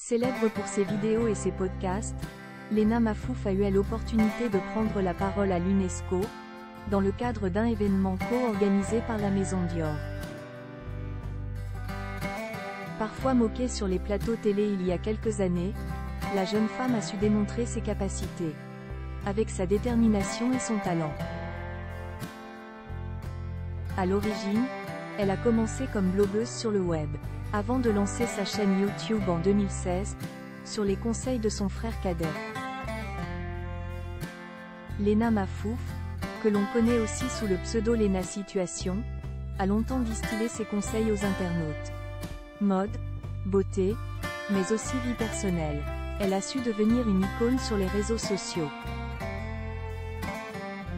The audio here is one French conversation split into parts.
Célèbre pour ses vidéos et ses podcasts, Lena Mafouf a eu l'opportunité de prendre la parole à l'UNESCO, dans le cadre d'un événement co-organisé par la maison Dior. Parfois moquée sur les plateaux télé il y a quelques années, la jeune femme a su démontrer ses capacités, avec sa détermination et son talent. À l'origine, elle a commencé comme blogueuse sur le web, avant de lancer sa chaîne YouTube en 2016, sur les conseils de son frère cadet. Lena Mafouf, que l'on connaît aussi sous le pseudo Lena Situation, a longtemps distillé ses conseils aux internautes. Mode, beauté, mais aussi vie personnelle. Elle a su devenir une icône sur les réseaux sociaux.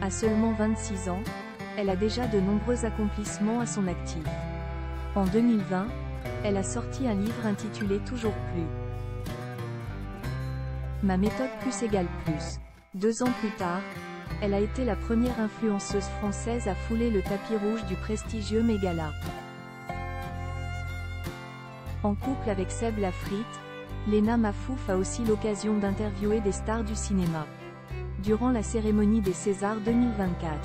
À seulement 26 ans, elle a déjà de nombreux accomplissements à son actif. En 2020, elle a sorti un livre intitulé Toujours plus. Ma méthode plus égale plus. 2 ans plus tard, elle a été la première influenceuse française à fouler le tapis rouge du prestigieux Met-Gala. En couple avec Seb Lafrite, Lena Mafouf a aussi l'occasion d'interviewer des stars du cinéma, durant la cérémonie des Césars 2024.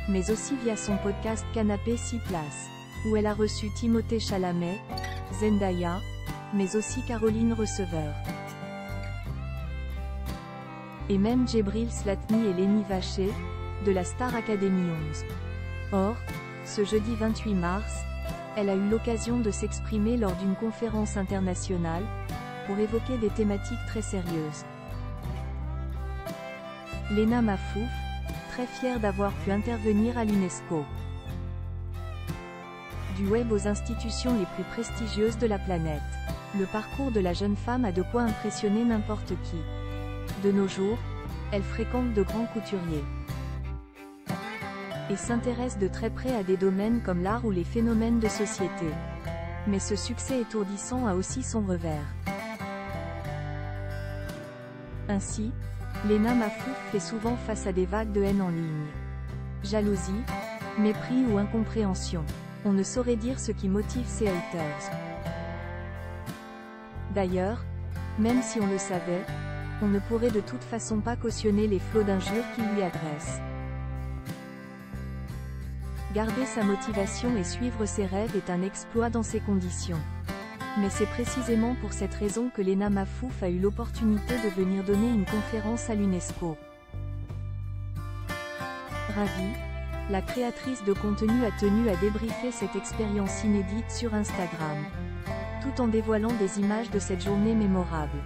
Mais aussi via son podcast Canapé 6 places, où elle a reçu Timothée Chalamet, Zendaya, mais aussi Caroline Receveur. Et même Djibril Slatni et Lénie Vacher, de la Star Academy 11. Or, ce jeudi 28 mars, elle a eu l'occasion de s'exprimer lors d'une conférence internationale, pour évoquer des thématiques très sérieuses. Lena Mafouf, très fière d'avoir pu intervenir à l'UNESCO. Du web aux institutions les plus prestigieuses de la planète. Le parcours de la jeune femme a de quoi impressionner n'importe qui. De nos jours, elle fréquente de grands couturiers et s'intéresse de très près à des domaines comme l'art ou les phénomènes de société. Mais ce succès étourdissant a aussi son revers. Ainsi, Lena Mafouf fait souvent face à des vagues de haine en ligne. Jalousie, mépris ou incompréhension. On ne saurait dire ce qui motive ces haters. D'ailleurs, même si on le savait, on ne pourrait de toute façon pas cautionner les flots d'injures qu'ils lui adressent. Garder sa motivation et suivre ses rêves est un exploit dans ces conditions. Mais c'est précisément pour cette raison que Lena Mafouf a eu l'opportunité de venir donner une conférence à l'UNESCO. Ravie, la créatrice de contenu a tenu à débriefer cette expérience inédite sur Instagram, tout en dévoilant des images de cette journée mémorable.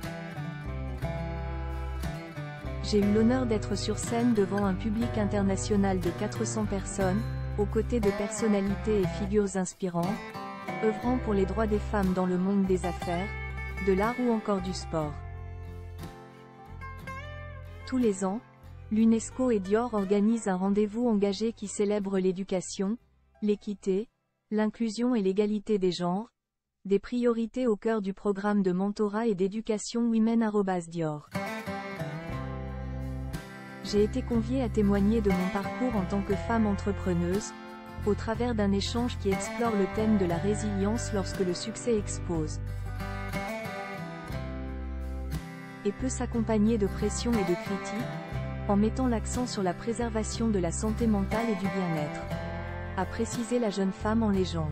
J'ai eu l'honneur d'être sur scène devant un public international de 400 personnes, aux côtés de personnalités et figures inspirantes, œuvrant pour les droits des femmes dans le monde des affaires, de l'art ou encore du sport. Tous les ans, l'UNESCO et Dior organisent un rendez-vous engagé qui célèbre l'éducation, l'équité, l'inclusion et l'égalité des genres, des priorités au cœur du programme de mentorat et d'éducation Women@Dior. J'ai été conviée à témoigner de mon parcours en tant que femme entrepreneuse, au travers d'un échange qui explore le thème de la résilience lorsque le succès explose, et peut s'accompagner de pression et de critiques, en mettant l'accent sur la préservation de la santé mentale et du bien-être, a précisé la jeune femme en légende.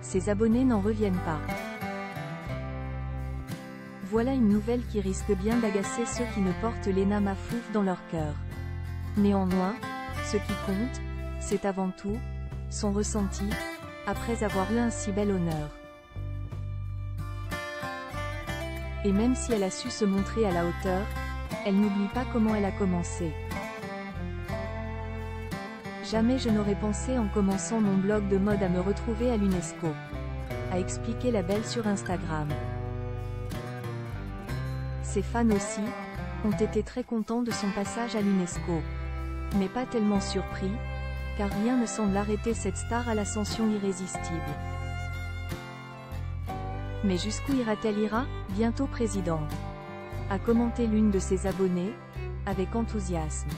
Ses abonnés n'en reviennent pas. Voilà une nouvelle qui risque bien d'agacer ceux qui ne portent Lena Mafouf dans leur cœur. Néanmoins, ce qui compte, c'est avant tout son ressenti, après avoir eu un si bel honneur. Et même si elle a su se montrer à la hauteur, elle n'oublie pas comment elle a commencé. Jamais je n'aurais pensé en commençant mon blog de mode à me retrouver à l'UNESCO, a expliqué la belle sur Instagram. Ses fans aussi, ont été très contents de son passage à l'UNESCO. Mais pas tellement surpris, car rien ne semble arrêter cette star à l'ascension irrésistible. Mais jusqu'où ira-t-elle bientôt présidente, a commenté l'une de ses abonnées, avec enthousiasme.